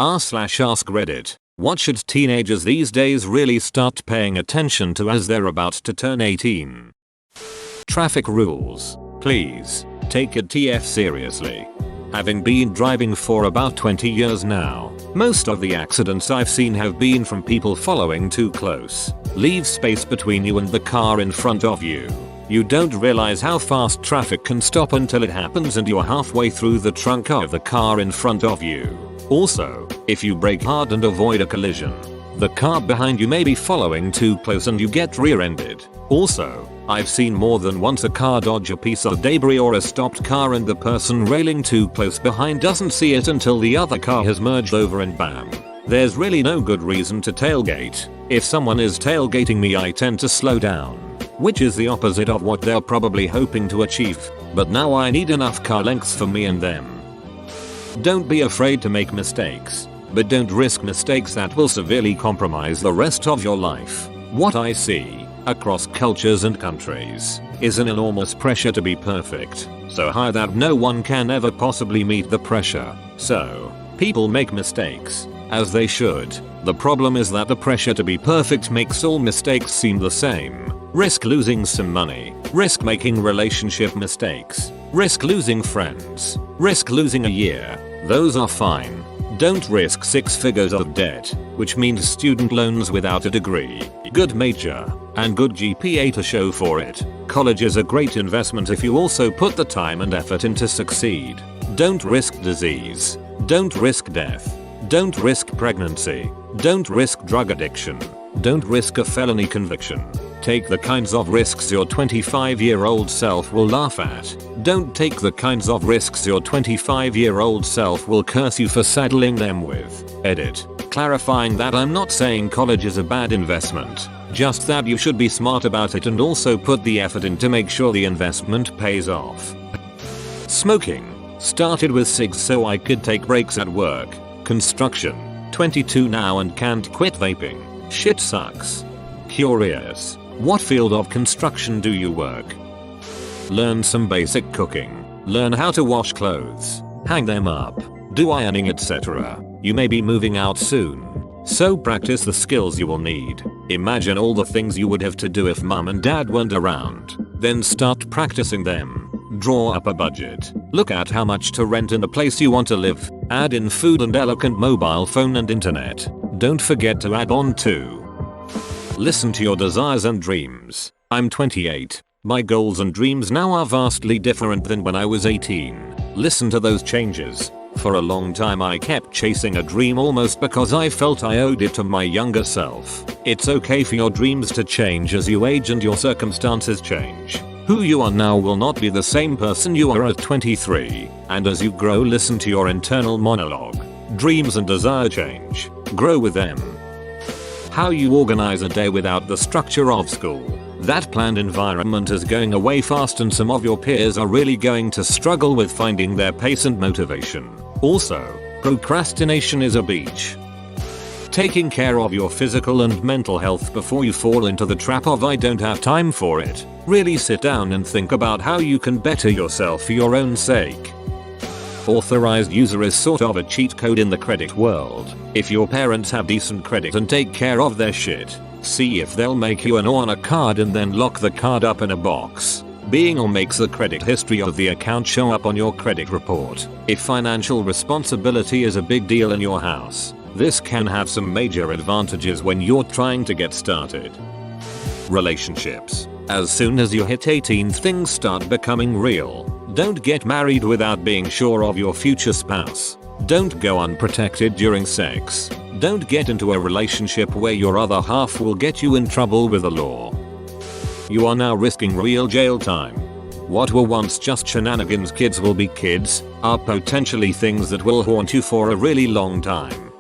r/AskReddit. What should teenagers these days really start paying attention to as they're about to turn 18? Traffic rules. Please, take your TF seriously. Having been driving for about 20 years now, most of the accidents I've seen have been from people following too close. Leave space between you and the car in front of you. You don't realize how fast traffic can stop until it happens and you're halfway through the trunk of the car in front of you. Also, if you brake hard and avoid a collision, the car behind you may be following too close and you get rear-ended. Also, I've seen more than once a car dodge a piece of debris or a stopped car and the person railing too close behind doesn't see it until the other car has merged over and bam. There's really no good reason to tailgate. If someone is tailgating me, I tend to slow down, which is the opposite of what they're probably hoping to achieve, but now I need enough car lengths for me and them. Don't be afraid to make mistakes, but don't risk mistakes that will severely compromise the rest of your life. What I see, across cultures and countries, is an enormous pressure to be perfect, so high that no one can ever possibly meet the pressure. So, people make mistakes, as they should. The problem is that the pressure to be perfect makes all mistakes seem the same. Risk losing some money, risk making relationship mistakes, risk losing friends, risk losing a year. Those are fine. Don't risk 6 figures of debt, which means student loans without a degree, good major, and good GPA to show for it. College is a great investment if you also put the time and effort in to succeed. Don't risk disease. Don't risk death. Don't risk pregnancy. Don't risk drug addiction. Don't risk a felony conviction. Take the kinds of risks your 25-year-old self will laugh at. Don't take the kinds of risks your 25-year-old self will curse you for saddling them with. Edit. Clarifying that I'm not saying college is a bad investment, just that you should be smart about it and also put the effort in to make sure the investment pays off. Smoking. Started with cigs so I could take breaks at work. Construction. 22 now and can't quit vaping. Shit sucks. Curious. What field of construction do you work? Learn some basic cooking. Learn how to wash clothes, hang them up, do ironing, etc. You may be moving out soon, so practice the skills you will need. Imagine all the things you would have to do if mum and dad weren't around. Then start practicing them. Draw up a budget. Look at how much to rent in the place you want to live. Add in food and elegant mobile phone and internet. Don't forget to add on too. Listen to your desires and dreams. I'm 28. My goals and dreams now are vastly different than when I was 18. Listen to those changes. For a long time I kept chasing a dream almost because I felt I owed it to my younger self. It's okay for your dreams to change as you age and your circumstances change. Who you are now will not be the same person you are at 23, and as you grow, listen to your internal monologue. Dreams and desire change. Grow with them. How you organize a day without the structure of school. That planned environment is going away fast and some of your peers are really going to struggle with finding their pace and motivation. Also, procrastination is a beach. Taking care of your physical and mental health before you fall into the trap of I don't have time for it. Really sit down and think about how you can better yourself for your own sake. Authorized user is sort of a cheat code in the credit world. If your parents have decent credit and take care of their shit, see if they'll make you an O on a card and then lock the card up in a box. Being O makes the credit history of the account show up on your credit report. If financial responsibility is a big deal in your house, this can have some major advantages when you're trying to get started. Relationships. As soon as you hit 18, things start becoming real. Don't get married without being sure of your future spouse. Don't go unprotected during sex. Don't get into a relationship where your other half will get you in trouble with the law. You are now risking real jail time. What were once just shenanigans kids will be kids, are potentially things that will haunt you for a really long time.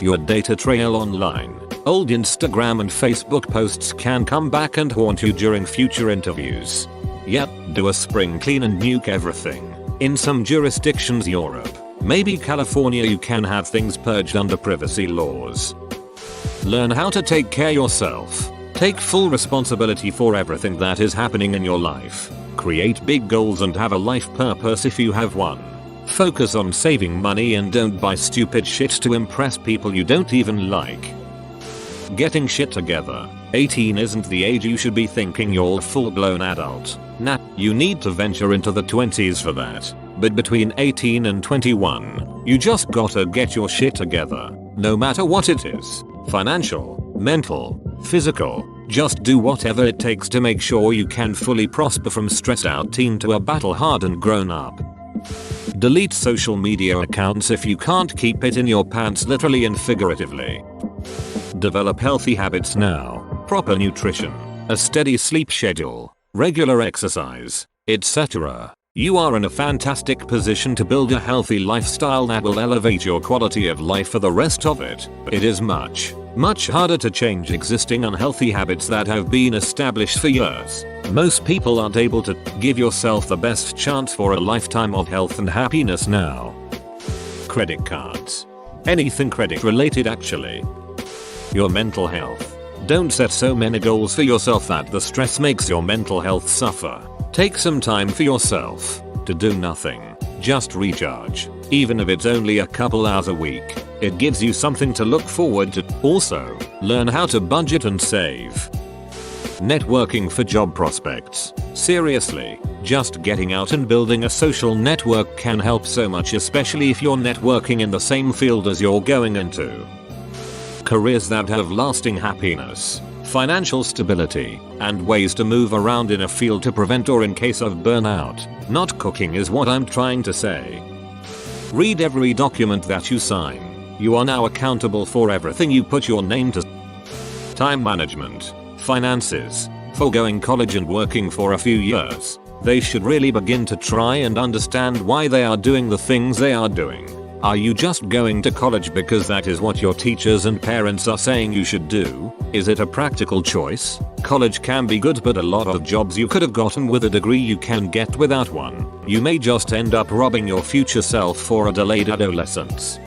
Your data trail online. Old Instagram and Facebook posts can come back and haunt you during future interviews. Yep, do a spring clean and nuke everything. In some jurisdictions, Europe, maybe California, you can have things purged under privacy laws. Learn how to take care of yourself. Take full responsibility for everything that is happening in your life. Create big goals and have a life purpose if you have one. Focus on saving money and don't buy stupid shit to impress people you don't even like. Getting shit together. 18 isn't the age you should be thinking you're a full-blown adult. Nah, you need to venture into the 20s for that. But between 18 and 21, you just gotta get your shit together. No matter what it is. Financial, mental, physical. Just do whatever it takes to make sure you can fully prosper from stressed out teen to a battle-hardened grown-up. Delete social media accounts if you can't keep it in your pants literally and figuratively. Develop healthy habits now. Proper nutrition, a steady sleep schedule, regular exercise, etc. You are in a fantastic position to build a healthy lifestyle that will elevate your quality of life for the rest of it. It is much harder to change existing unhealthy habits that have been established for years. Most people aren't able to give yourself the best chance for a lifetime of health and happiness now. Credit cards. Anything credit related actually. Your mental health. Don't set so many goals for yourself that the stress makes your mental health suffer. Take some time for yourself to do nothing. Just recharge. Even if it's only a couple hours a week. It gives you something to look forward to. Also, learn how to budget and save. Networking for job prospects. Seriously, just getting out and building a social network can help so much, especially if you're networking in the same field as you're going into. Careers that have lasting happiness, financial stability, and ways to move around in a field to prevent or in case of burnout. Not cooking is what I'm trying to say. Read every document that you sign. You are now accountable for everything you put your name to. Time management, finances, foregoing college and working for a few years. They should really begin to try and understand why they are doing the things they are doing. Are you just going to college because that is what your teachers and parents are saying you should do? Is it a practical choice? College can be good, but a lot of jobs you could have gotten with a degree you can get without one. You may just end up robbing your future self for a delayed adolescence.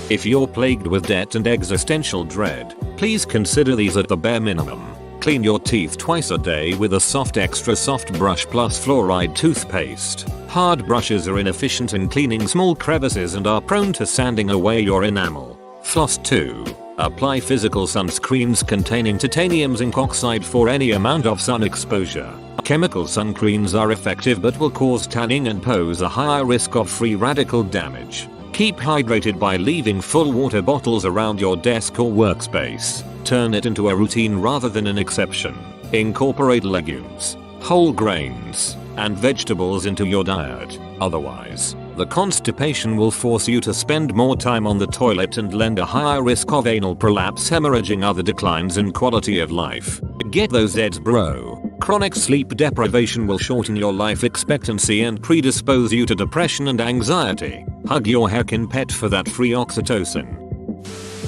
If you're plagued with debt and existential dread, please consider these at the bare minimum. Clean your teeth twice a day with a extra soft brush plus fluoride toothpaste. Hard brushes are inefficient in cleaning small crevices and are prone to sanding away your enamel. Floss 2. Apply physical sunscreens containing titanium zinc oxide for any amount of sun exposure. Chemical sunscreens are effective but will cause tanning and pose a higher risk of free radical damage. Keep hydrated by leaving full water bottles around your desk or workspace. Turn it into a routine rather than an exception. Incorporate legumes, whole grains, and vegetables into your diet. Otherwise, the constipation will force you to spend more time on the toilet and lend a higher risk of anal prolapse, hemorrhaging, other declines in quality of life. Get those Eds, bro. Chronic sleep deprivation will shorten your life expectancy and predispose you to depression and anxiety. Hug your heckin' pet for that free oxytocin.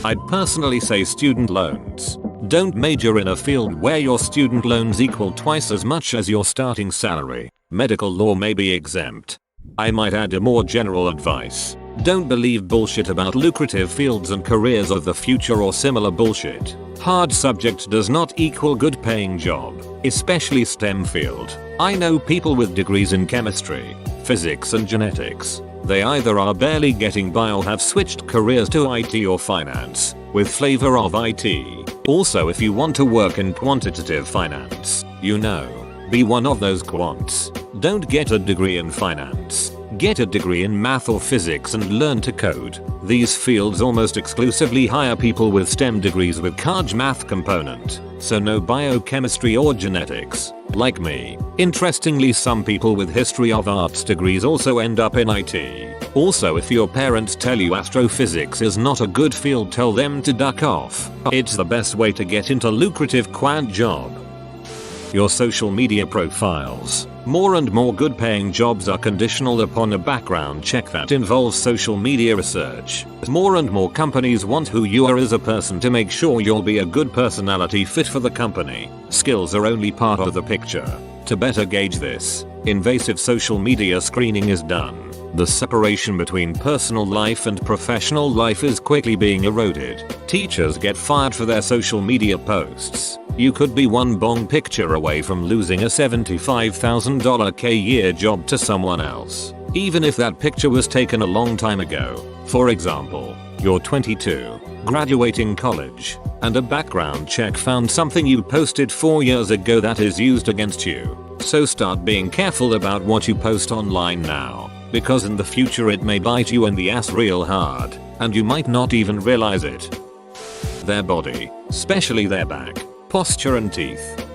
I'd personally say student loans. Don't major in a field where your student loans equal twice as much as your starting salary. Medical law may be exempt. I might add a more general advice. Don't believe bullshit about lucrative fields and careers of the future or similar bullshit. Hard subject does not equal good paying job, especially STEM field. I know people with degrees in chemistry, physics and genetics. They either are barely getting by or have switched careers to IT or finance, with flavor of IT. Also, if you want to work in quantitative finance, be one of those quants. Don't get a degree in finance. Get a degree in math or physics and learn to code. These fields almost exclusively hire people with STEM degrees with Carg math component, so no biochemistry or genetics, like me. Interestingly, some people with history of arts degrees also end up in IT. Also, if your parents tell you astrophysics is not a good field, tell them to duck off. It's the best way to get into lucrative quant job. Your social media profiles. More and more good paying jobs are conditional upon a background check that involves social media research. More and more companies want who you are as a person to make sure you'll be a good personality fit for the company. Skills are only part of the picture. To better gauge this, invasive social media screening is done. The separation between personal life and professional life is quickly being eroded. Teachers get fired for their social media posts. You could be one bong picture away from losing a $75,000 K-year job to someone else. even if that picture was taken a long time ago. For example, you're 22, graduating college, and a background check found something you posted 4 years ago that is used against you. So start being careful about what you post online now, because in the future it may bite you in the ass real hard, and you might not even realize it. Their body, especially their back, posture and teeth.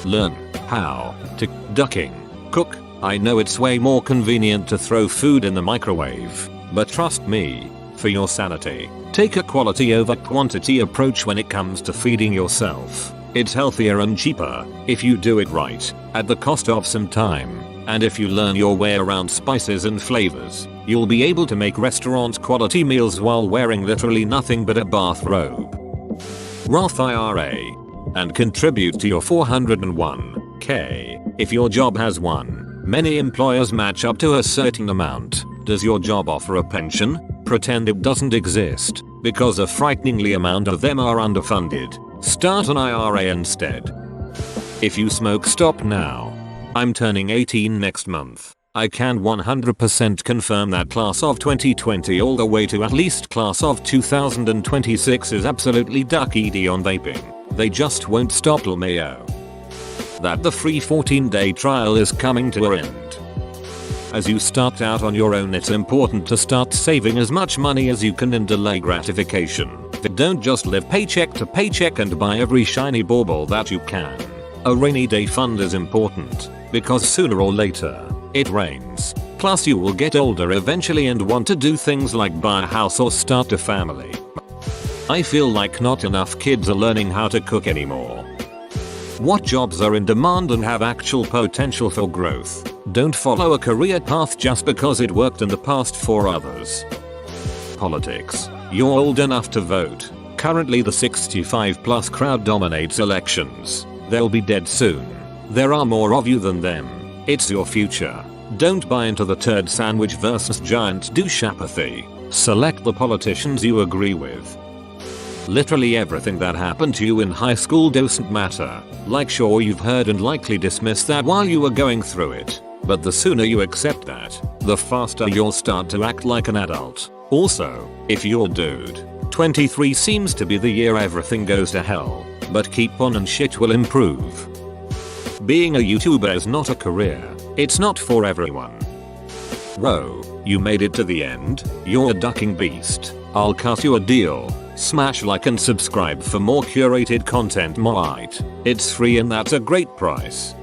Learn how to ducking. Cook. I know it's way more convenient to throw food in the microwave, but trust me, for your sanity, take a quality over quantity approach when it comes to feeding yourself. It's healthier and cheaper if you do it right, at the cost of some time. And if you learn your way around spices and flavors, you'll be able to make restaurant quality meals while wearing literally nothing but a bathrobe. Roth IRA. And contribute to your 401k if your job has one. Many employers match up to a certain amount. Does your job offer a pension? Pretend it doesn't exist, because a frighteningly amount of them are underfunded. Start an IRA instead. If you smoke, stop now. I'm turning 18 next month. I can 100% confirm that class of 2020 all the way to at least class of 2026 is absolutely duck-eaty on vaping. They just won't stop till Mayo. That the free 14-day trial is coming to an end. As you start out on your own, it's important to start saving as much money as you can and delay gratification. Don't just live paycheck to paycheck and buy every shiny bauble that you can. A rainy day fund is important, because sooner or later, it rains. Plus you will get older eventually and want to do things like buy a house or start a family. I feel like not enough kids are learning how to cook anymore. What jobs are in demand and have actual potential for growth? Don't follow a career path just because it worked in the past for others. Politics. You're old enough to vote. Currently the 65+ crowd dominates elections. They'll be dead soon. There are more of you than them. It's your future. Don't buy into the turd sandwich versus giant douche apathy. Select the politicians you agree with. Literally everything that happened to you in high school doesn't matter. Like, sure, you've heard and likely dismissed that while you were going through it, but the sooner you accept that, the faster you'll start to act like an adult. Also, if you're dude, 23 seems to be the year everything goes to hell, but keep on and shit will improve. Being a YouTuber is not a career. It's not for everyone. Ro, you made it to the end. You're a ducking beast. I'll cut you a deal. Smash like and subscribe for more curated content. It's free and that's a great price.